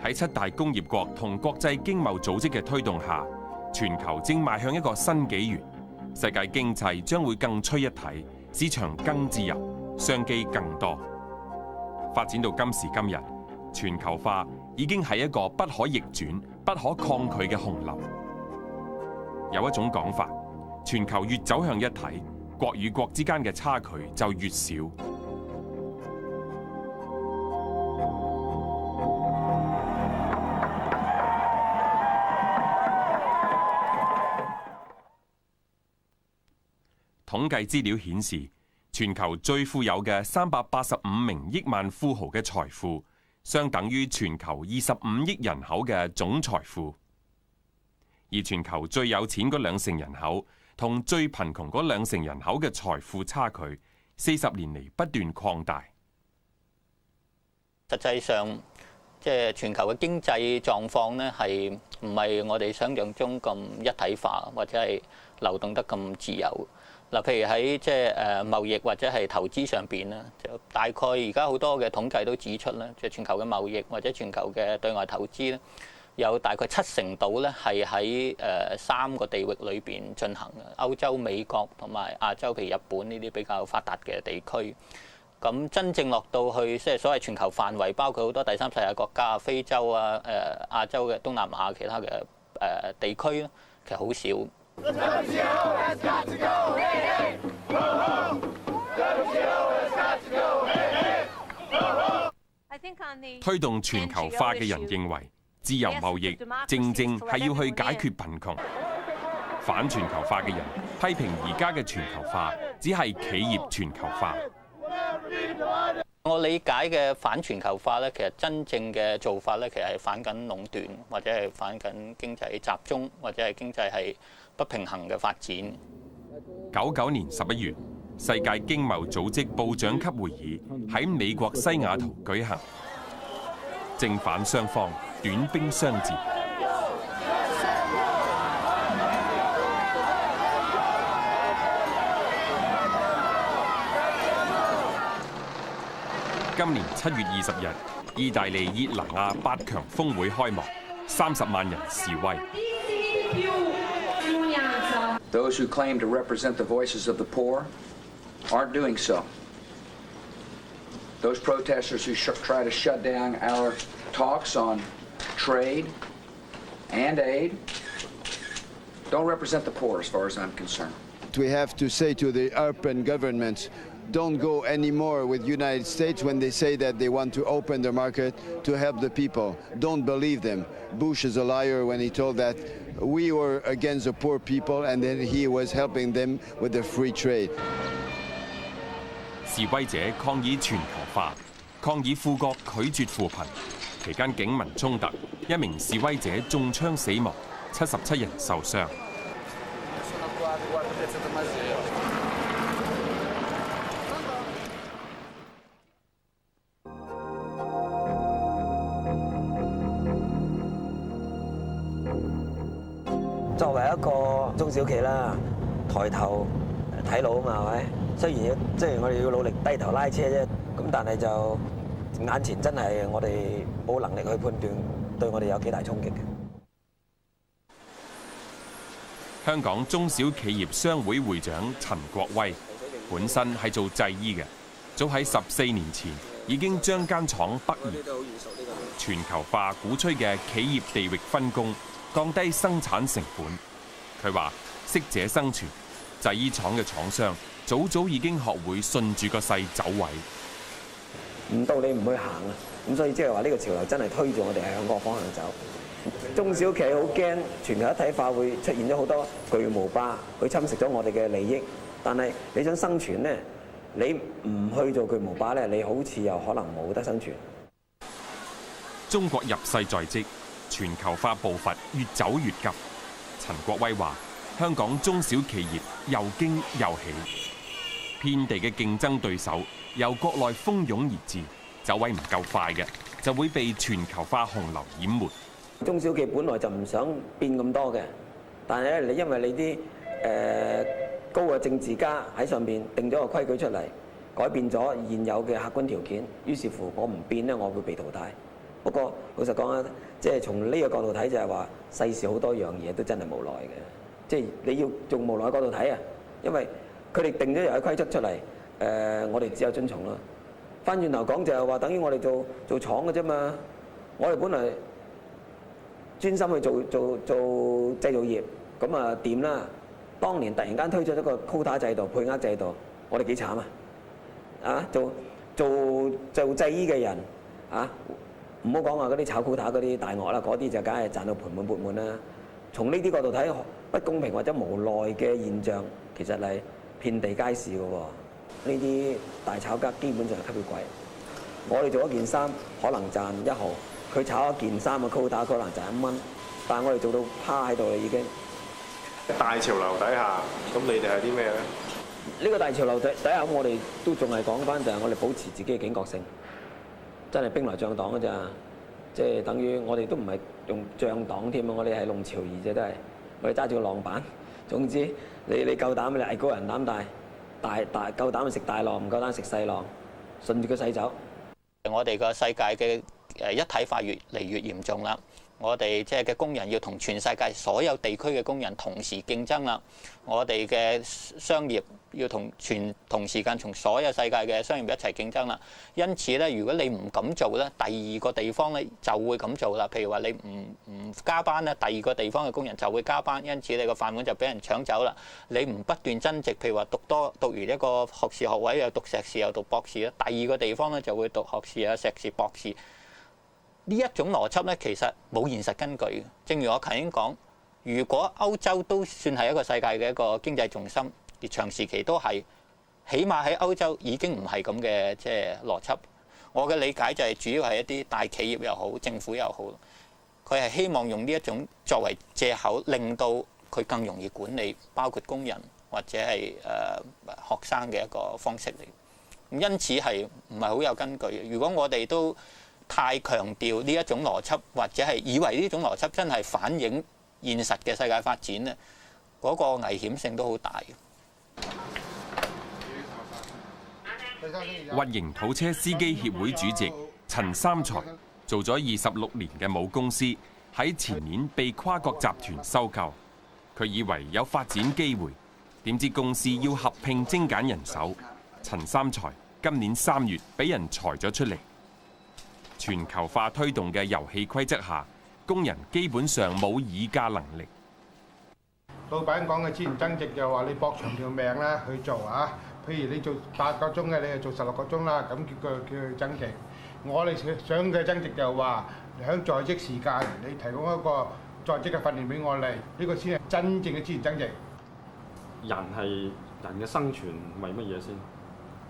喺7大工業國同國際經貿組織嘅推動下，全球正邁向一個新紀元，世界經濟將會更趨一體，市場更自由，商機更多。發展到今時今日，全球化已經係一個不可逆轉、不可抗拒嘅洪流。有一種講法，全球越走向一體，國與國之間嘅差距就越少。統計資料顯示，全球最富有嘅385名億萬富豪嘅財富，相等於全球25億人口嘅總財富。而全球最有錢嗰2成人口同最貧窮嗰2成人口嘅財富差距，40年嚟不斷擴大。實際上，即係全球嘅經濟狀況呢，係唔係我哋想象中咁一體化，或者係流動得咁自由？嗱，譬如喺即係貿易或者係投資上邊咧，就大概而家好多嘅統計都指出咧，即係全球嘅貿易或者全球嘅對外投資咧，有大概70%度咧係喺3個地域裏邊進行嘅，歐洲、美國同埋亞洲，譬如日本呢啲比較發達嘅地區。咁真正落到去即係所謂全球範圍，包括好多第三世界國家、非洲啊、亞洲嘅東南亞其他嘅地區咧，其實好少。推動全球化嘅人認為，自由貿易正正係要去解決貧窮。反全球化嘅人批評而家嘅全球化只係企業全球化。我理解嘅反全球化咧，其實真正嘅做法咧，其實係反緊壟斷，或者係反緊經濟集中，或者係經濟係不平衡嘅發展。99年11月，世界經貿組織部長級會議喺美國西雅圖舉行，正反雙方短兵相接。今年7月20日，意大利熱那亞8強峰會開幕，30萬人示威。Those who claim to represent the voices of the poor aren't doing so. Those protesters who try to shut down our talks on trade and aid don't represent the poor as far as I'm concerned. We have to say to the European governments, don't go anymore with United States when they say that they want to open the market to help the people. Don't believe them. Bush is a liar when he told that we were against the poor people and then he was helping them with the free trade. 示威者抗議全球化，抗議富國拒絕扶貧。期間警民衝突，1名示威者中槍死亡，77人受傷。作為一個中小企啦，抬頭睇路啊嘛，係咪？雖然即係我哋要努力低頭拉車啫，咁但係就眼前真係我哋冇能力去判斷對我哋有幾大衝擊嘅。香港中小企業商會會長陳國威本身係做製衣嘅，早喺14年前已經將間廠北移。全球化鼓吹嘅企業地域分工，降低生產成本。佢話適者生存，製衣廠嘅廠商早已經學會順住個勢走位。唔到你唔去行啊！咁所以即係話呢個潮流真係推住我哋向嗰個方向走。中小企好驚全球一體化會出現咗好多巨無霸去侵蝕咗我哋嘅利益，但係你想生存咧，你唔去做巨無霸咧，你好似又可能冇得生存。中國入世在即，全球化步伐越走越急。陳國威話：香港中小企業又驚又喜，遍地嘅競爭對手由國內蜂擁而至，走位唔夠快嘅就會被全球化洪流淹沒。中小企本來就唔想變咁多嘅，但係咧，因為你啲高嘅政治家喺上邊定咗個規矩出嚟，改變咗現有嘅客觀條件，於是乎我唔變咧，我會被淘汰。不過老實講啊，即係從呢個角度睇就係話世事好多樣嘢都真係無奈嘅，即係你要從無奈角度睇啊，因為佢哋定咗遊戲規則出嚟，我哋只有遵從咯。翻轉頭講就係話，等於我哋做廠嘅啫嘛，我哋本來專心去做製造業，咁啊掂啦。當年突然間推出一個 quota 制度、配額制度，我哋幾慘啊！啊，做製衣嘅人啊，唔好講話嗰啲炒 quota 嗰啲大鱷啦，嗰啲就梗係賺到盆滿缽滿啦。從呢啲角度睇，不公平或者無奈嘅現象，其實係遍地皆是嘅喎。呢啲大炒家基本上係吸血鬼。我哋做一件衫可能賺1毫，佢炒一件衫嘅 quota 可能賺1蚊，但係我哋做到趴喺度啦已經。大潮流底下，咁你哋係啲咩咧？呢個大潮流底下，我哋都仲係講翻就係我哋保持自己嘅警覺性，真係兵來將擋㗎咋，即係等於我哋都唔係用將擋添啊，我哋係弄潮兒啫，都係我哋揸住個浪板。總之你夠膽你藝高人膽大夠膽去食大浪，唔夠膽食細浪，順住個勢走。我哋個世界嘅一體化越嚟越嚴重啦。我哋即係嘅工人要同全世界所有地區嘅工人同時競爭啦。我哋嘅商業要同時間從所有世界嘅商業一齊競爭啦。因此咧，如果你唔咁做咧，第二個地方咧就會咁做啦。譬如話你唔加班咧，第二個地方嘅工人就會加班，因此你個飯碗就俾人搶走啦。你唔不斷增值，譬如話讀完一個學士學位又讀碩士又讀博士咧，第二個地方咧就會讀學士啊、碩士、博士。呢一種邏輯咧，其實冇現實根據嘅。正如我頭先講，如果歐洲都算係一個世界嘅一個經濟重心，而長時期都係，起碼喺歐洲已經唔係咁嘅即係邏輯。我嘅理解就係主要係一啲大企業又好，政府又好，佢係希望用呢一種作為藉口，令到佢更容易管理，包括工人或者係學生嘅一個方式嚟。因此係唔係好有根據嘅。如果我哋都太強調呢一種邏輯，或者係以為呢種邏輯真係反映現實嘅世界發展咧，嗰個危險性都好大。混凝土車司機協會主席陳三才做咗26年嘅母公司，喺前年被跨國集團收購。佢以為有發展機會，點知公司要合併精簡人手。陳三才今年3月俾人裁咗出嚟。全球化推動嘅遊戲規則下，工人基本上冇議價能力。老闆講嘅資源增值就話你搏長條命啦去做啊，譬如你做8個鐘嘅，你就做16個鐘啦，咁叫佢增值。我哋想嘅增值就話喺在職時間，你提供一個在職嘅訓練俾我哋，呢個先係真正嘅資源增值。人係人嘅生存為乜嘢先？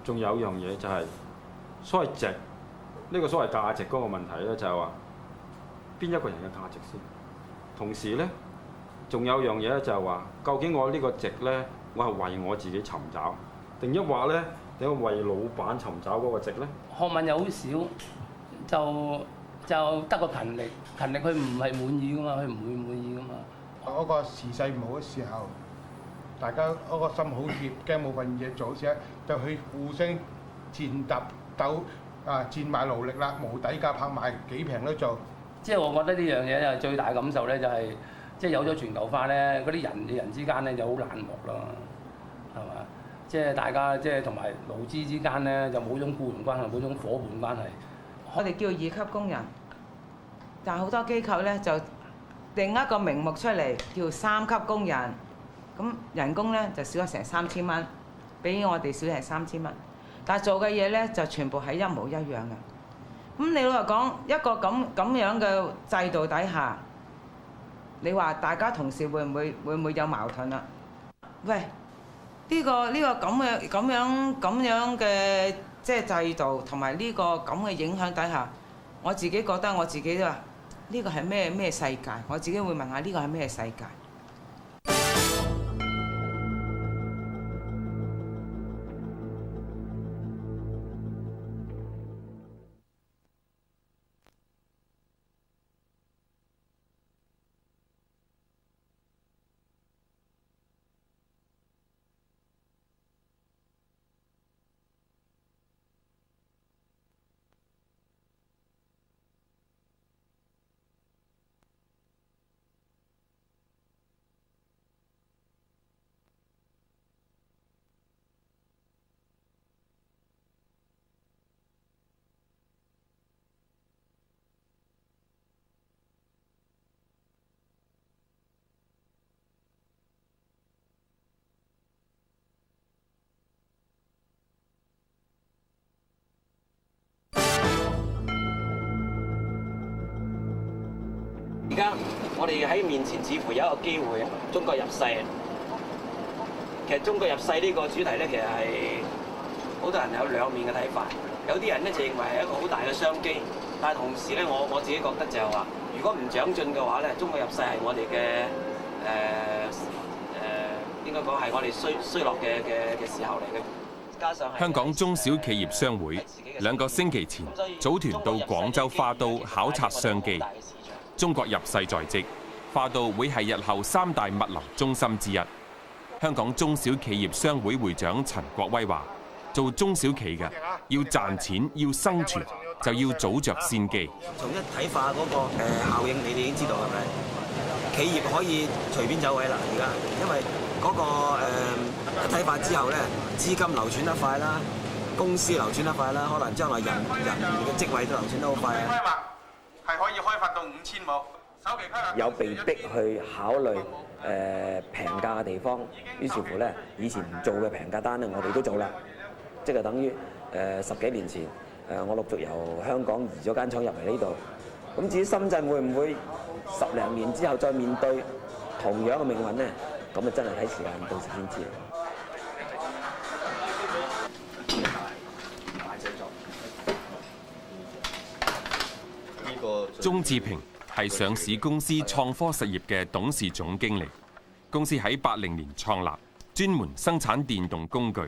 仲有一樣嘢就係所謂值。呢個所謂價值嗰個問題咧，就係話邊一個人嘅價值先。同時咧，仲有樣嘢咧，就係話究竟我呢個值咧，我係為我自己尋找，定抑或咧，你係為老闆尋找嗰個值咧？學問又好少，就得個勤力佢唔係滿意噶嘛，佢唔會滿意噶嘛。嗰個時勢唔好嘅時候，大家嗰個心好熱，驚冇份嘢做時咧，就去互相戰鬥。賤賣勞力啦，無底價拍賣幾平都做。即係我覺得呢樣嘢就最大感受咧，就係即係有咗全球化咧，嗰啲人與人之間咧就好冷漠咯，係嘛？即係大家即係同埋勞資之間咧就冇種僱傭關係，冇種伙伴關係。我哋叫2級工人，但係好多機構咧就定一個名目出嚟叫3級工人，咁人工咧就少咗成3000蚊，比我哋少係3000蚊。但係做嘅嘢咧就全部係一模一樣嘅。咁你老實講，一個咁樣嘅制度底下，你話大家同事會唔會有矛盾啊？喂，呢個咁樣嘅即係制度同埋呢個咁嘅影響底下，我自己覺得我自己都話呢個係咩世界？我自己會問下呢個係咩世界？而家我哋喺面前似乎有一個機會，中國入世。其實中國入世呢個主題咧，其實係好多人有兩面嘅睇法。有啲人咧就認為係一個好大嘅商機，但係同時咧，我自己覺得就係話，如果唔長進嘅話咧，中國入世係我哋嘅應該講係我哋衰落嘅時候嚟嘅。加上香港中小企業商會2個星期前組團到廣州花都考察商機。中國入世在即，花都會係日後3大物流中心之一。香港中小企業商會會長陳國威話：做中小企嘅要賺錢、要生存，就要早着先機。從一體化嗰個效應，你哋已經知道係咪？企業可以隨便走位啦，而家因為嗰個一體化之後咧，資金流轉得快啦，公司流轉得快啦，可能將來人嘅職位都流轉得好快啊！規劃係可以開發到5000畝，首期規劃有被逼去考慮平價嘅地方，於是乎咧，以前唔做嘅平價單咧，我哋都做啦，即係等於10幾年前我陸續由香港移咗間廠入嚟呢度。咁至於深圳會唔會10零年之後再面對同樣嘅命運咧？咁啊真係睇時間，到時先知。鍾志平係上市公司創科實業嘅董事總經理。公司喺80年創立，專門生產電動工具，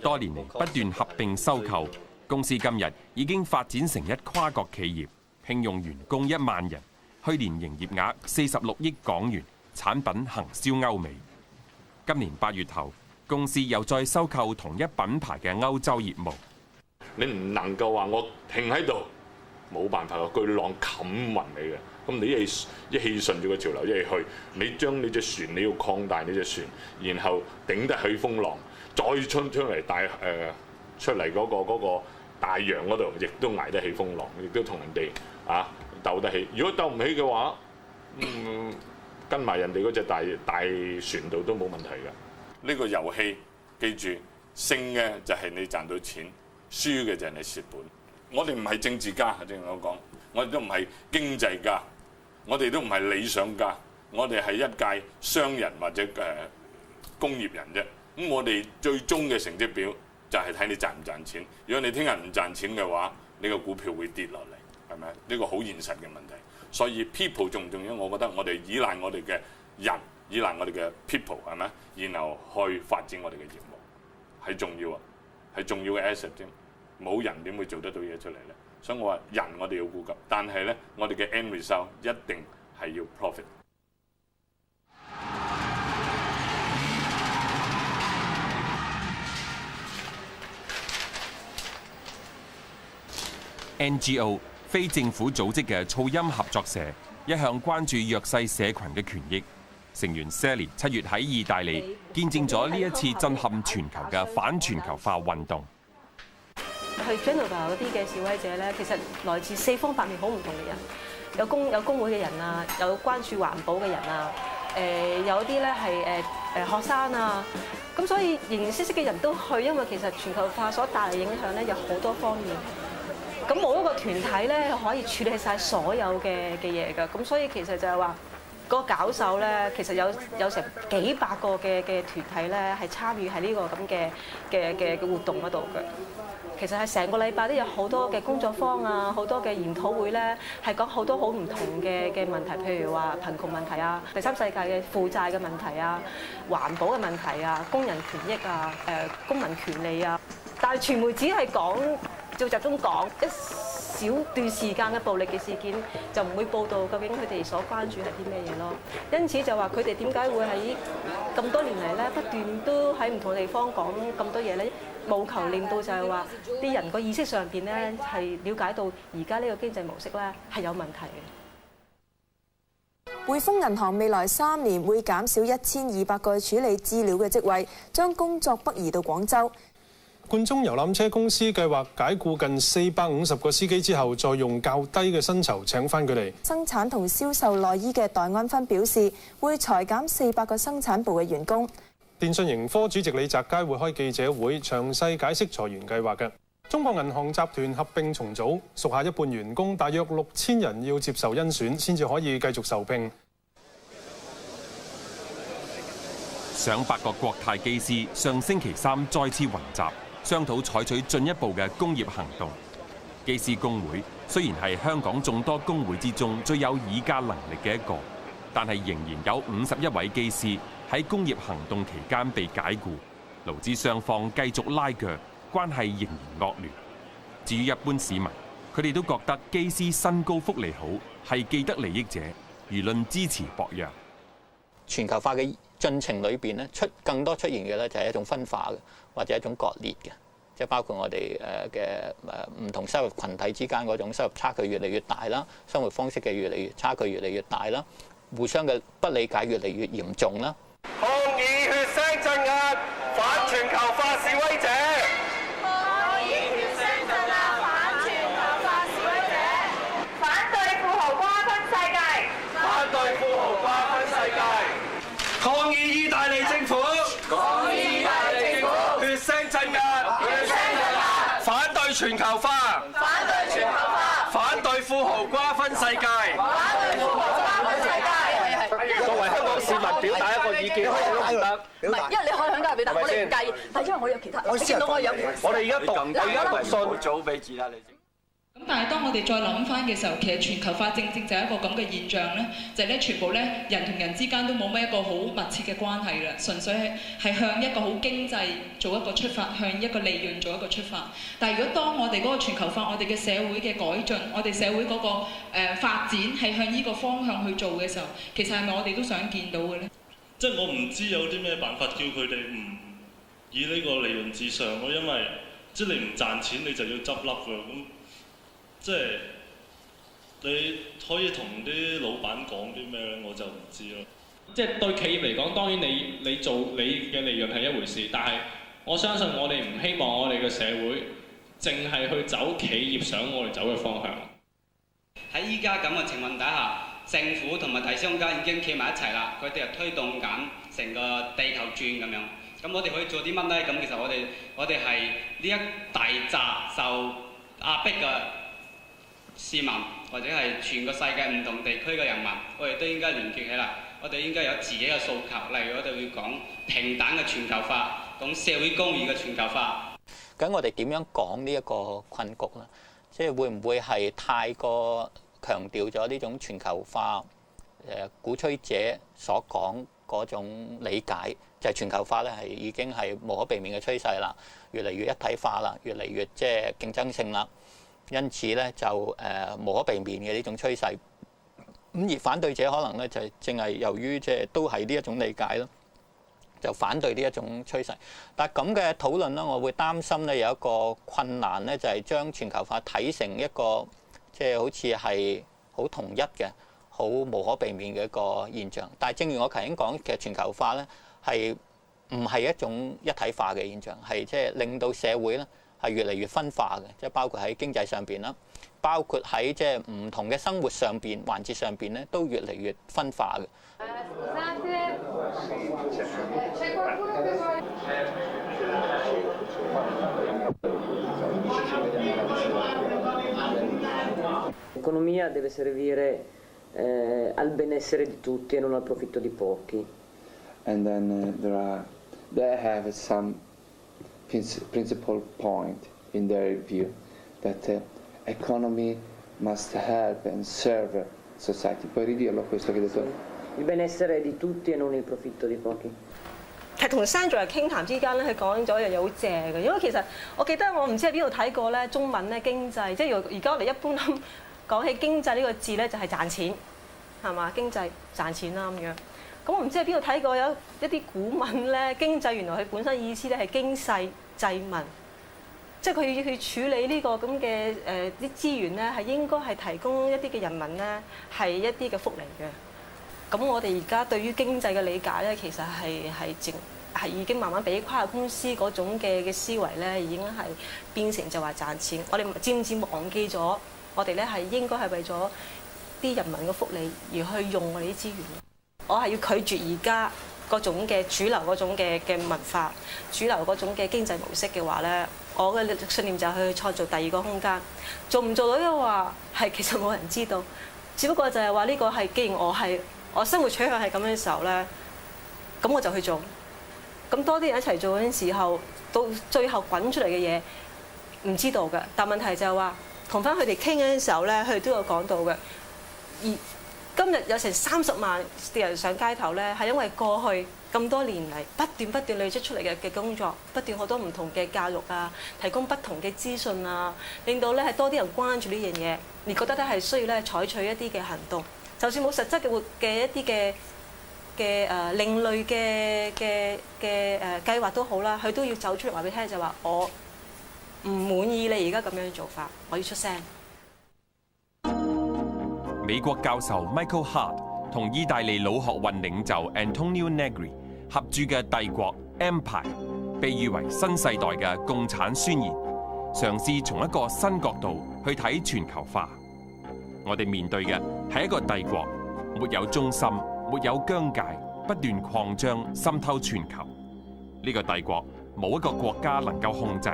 多年嚟不斷合併收購。公司今日已經發展成一跨國企業，聘用員工1萬人，去年營業額46億港元，產品行銷歐美。今年8月頭，公司又再收購同一品牌嘅歐洲業務。你唔能夠話我停喺度，冇辦法個巨浪冚暈你嘅。咁你一氣順住個潮流一去，你將你隻船你要擴大你隻船，然後頂得起風浪，再出嚟出嚟嗰個大洋嗰度，亦都捱得起風浪，亦都同人哋鬥得起。如果鬥唔起嘅話，跟埋人哋嗰隻大船度都冇問題㗎。呢個遊戲記住，勝嘅就係你賺到錢，輸嘅就係你蝕本。我哋唔係政治家，正如我講，我哋都唔係經濟家，我哋都唔係理想家，我哋係一介商人或者工業人啫。咁我哋最終嘅成績表就係睇你賺唔賺錢。如果你聽日唔賺錢嘅話，你個股票會跌落嚟，係咪？呢個好現實嘅問題。所以 people 重唔重要？我覺得我哋依賴我哋嘅人，依賴我哋嘅 people 係咪？然後去發展我哋嘅業務係重要啊，係重要嘅 asset 添。冇人點會做得到嘢出嚟咧？所以我話人我哋要顧及，但係咧我哋嘅 end result 一定係要 profit。NGO 非政府組織嘅噪音合作社一向關注弱勢社群嘅權益。成員 Sally 7月喺意大利見證咗呢一次震撼全球嘅反全球化運動。去 Genova 嗰啲嘅示威者咧，其實來自4方8面好唔同嘅人，有工會嘅人啊，有關注環保嘅人啊，有啲咧係學生啊，咁所以形形色色嘅人都去，因為其實全球化所帶嚟影響咧有好多方面。咁冇一個團體咧可以處理晒所有嘅嘢㗎，咁所以其實就係話嗰個搞手咧，其實有成幾百個嘅團體咧係參與喺呢個咁嘅活動嗰度嘅。其實係成個禮拜都有好多嘅工作坊啊，好多嘅研討會咧，係講好多好唔同嘅問題，譬如話貧窮問題啊、第三世界嘅負債嘅問題啊、環保嘅問題啊、工人權益啊、公民權利啊。但係傳媒只係就集中講一小段時間嘅暴力嘅事件，就唔會報導究竟佢哋所關注係啲咩嘢咯。因此就話佢哋點解會喺咁多年嚟咧不斷都喺唔同地方講咁多嘢咧？務求令到就係話啲人個意識上邊咧係了解到而家呢個經濟模式咧係有問題嘅。匯豐銀行未來3年會減少1200個處理資料嘅職位，將工作北移到廣州。冠忠遊覽車公司計劃解僱近450個司機之後，再用較低嘅薪酬請翻佢哋。生產同銷售內衣嘅代安芬表示，會裁減400個生產部嘅員工。電訊盈科主席李澤楷會開記者會，詳細解釋裁員計劃嘅。中國銀行集團合併重組，屬下一半員工大約6000人要接受甄選，先至可以繼續受聘。上百個國泰機師上星期三再次雲集，商討採取進一步嘅工業行動。機師工會雖然係香港眾多工會之中最有議價能力嘅一個，但係仍然有51位機師喺工業行動期間被解僱，勞資雙方繼續拉鋸，關係仍然惡劣。至於一般市民，佢哋都覺得機師薪高福利好，係既得利益者，輿論支持薄弱。全球化嘅進程裏邊咧，更多出現嘅咧就係一種分化嘅，或者一種割裂嘅，即係包括我哋嘅唔同收入群體之間嗰種收入差距越嚟越大啦，生活方式嘅差距越嚟越大啦，互相嘅不理解越嚟越嚴重啦。抗議血腥鎮壓，反全球化示威者。抗議血腥鎮壓，反全球化示威者。反對富豪瓜分世界。反對富豪瓜分世界。抗議意大利政府。抗議意大利政府。血腥鎮壓。血腥鎮壓。反對全球化。反對全球化。反對富豪瓜分世界。反對富豪瓜分世界。作為香港市民表達一個意見，可以都唔得。唔係，因為你可以響家表達，我哋唔介意。但係因為我有其他，你見到我有。我哋而家讀信早俾字啦，你。咁但係當我哋再諗翻嘅時候，其實全球化正正就係一個咁嘅現象咧，就係咧全部咧人同人之間都冇乜一個好密切嘅關係啦，純粹係向一個好經濟做一個出發，向一個利潤做一個出發。但係如果當我哋嗰個全球化，我哋嘅社會嘅改進，我哋社會嗰個發展係向呢個方向去做嘅時候，其實係咪我哋都想見到嘅咧？即係我唔知有啲咩辦法叫佢哋唔以呢個利潤至上咯，因為即係你唔賺錢你就要執笠㗎咁。即係你可以同啲老闆講啲咩咧，我就唔知咯。即係對企業嚟講，當然你做你嘅利潤係一回事，但係我相信我哋唔希望我哋嘅社會淨係去走企業想我哋走嘅方向。喺依家咁嘅情況底下，政府同埋大商家已經企埋一齊啦，佢哋係推動緊成個地球轉咁樣。咁我哋可以做啲乜咧？咁其實我哋係呢一大紮受壓迫嘅市民，或者係全個世界唔同地區嘅人民，我哋都應該聯結起嚟。我哋應該有自己嘅訴求，例如我哋會講平等嘅全球化，講社會公義嘅全球化。咁我哋點樣講呢一個困局咧？即係會唔會係太過強調咗呢種全球化？鼓吹者所講嗰種理解，就係全球化咧係已經係無可避免嘅趨勢啦，越嚟越一體化啦，越嚟越即係競爭性啦。因此咧就無可避免嘅呢種趨勢，咁而反對者可能咧就正係由於即係都係呢一種理解咯，就反對呢一種趨勢。但係咁嘅討論咧，我會擔心咧有一個困難咧，就係將全球化睇成一個即係好似係好統一嘅、好無可避免嘅一個現象。但係正如我頭先講，其實全球化咧係唔係一種一體化嘅現象，係即係令到社會咧係越嚟越分化嘅，即係包括喺經濟上邊啦，包括喺即係唔同嘅生活上邊、環節上邊咧，都越嚟越分化嘅。L'economia deve servire al benessere di tutti e non al profitto di pochi. And then they have some principal point in their view that economy must help and serve society. Puoi ridirlo questo che hai detto? Il benessere di tutti e non il profitto di pochi. 係同 Sandra 傾談之間咧，佢講咗一樣嘢好正嘅，因為其實我記得我唔知喺邊度睇過咧，中文咧經濟，即係而家我哋一般講起經濟呢個字咧，就係賺錢，係嘛？經濟賺錢啦咁樣。咁我唔知喺邊度睇過有一啲古文咧，經濟原來佢本身意思咧係經世濟民，即係佢要去處理呢個咁嘅啲資源咧，係應該係提供一啲嘅人民咧係一啲嘅福利嘅。咁我哋而家對於經濟嘅理解咧，其實係已經慢慢俾跨國公司嗰種嘅思維咧，已經係變成就話賺錢。我哋漸漸忘記咗，我哋咧係應該係為咗啲人民嘅福利而去用我哋啲資源。我係要拒絕而家嗰種嘅主流嗰種嘅文化、主流嗰種嘅經濟模式嘅話咧，我嘅信念就係去創造第二個空間。做唔做到嘅話，係其實冇人知道。只不過就係話呢個係，既然我生活取向係咁嘅時候咧，咁我就去做。咁多啲人一齊做嗰陣時候，到最後滾出嚟嘅嘢唔知道嘅。但問題就係話，同翻佢哋傾嗰陣時候咧，佢哋都有講到嘅。而今日有成30萬嘅人上街頭咧，係因為過去咁多年嚟不斷累積出嚟嘅工作，不斷好多唔同嘅教育啊，提供不同嘅資訊啊，令到咧係多啲人關注呢樣嘢，而覺得咧係需要咧採取一啲嘅行動，就算冇實質嘅一啲嘅另類嘅計劃都好啦，佢都要走出嚟話俾你聽，就話我唔滿意你而家咁樣嘅做法，我要出聲。美國教授 Michael Hart 同意大利腦學運領袖 Antonio Negri 合著嘅《帝國 Empire》，被譽為新世代嘅共產宣言，嘗試從一個新角度去睇全球化。我哋面對嘅係一個帝國，沒有中心，沒有疆界，不斷擴張滲透全球。呢個帝國冇一個國家能夠控制，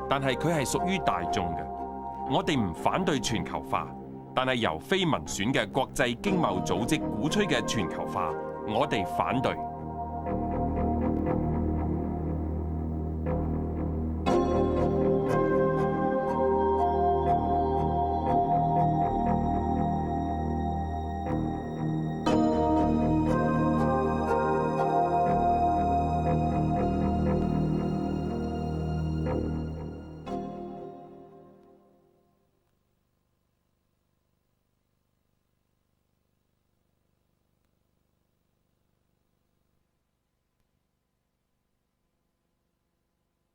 但係佢係屬於大眾嘅。我哋唔反對全球化，但係由非民選嘅國際經貿組織鼓吹嘅全球化，我哋反對。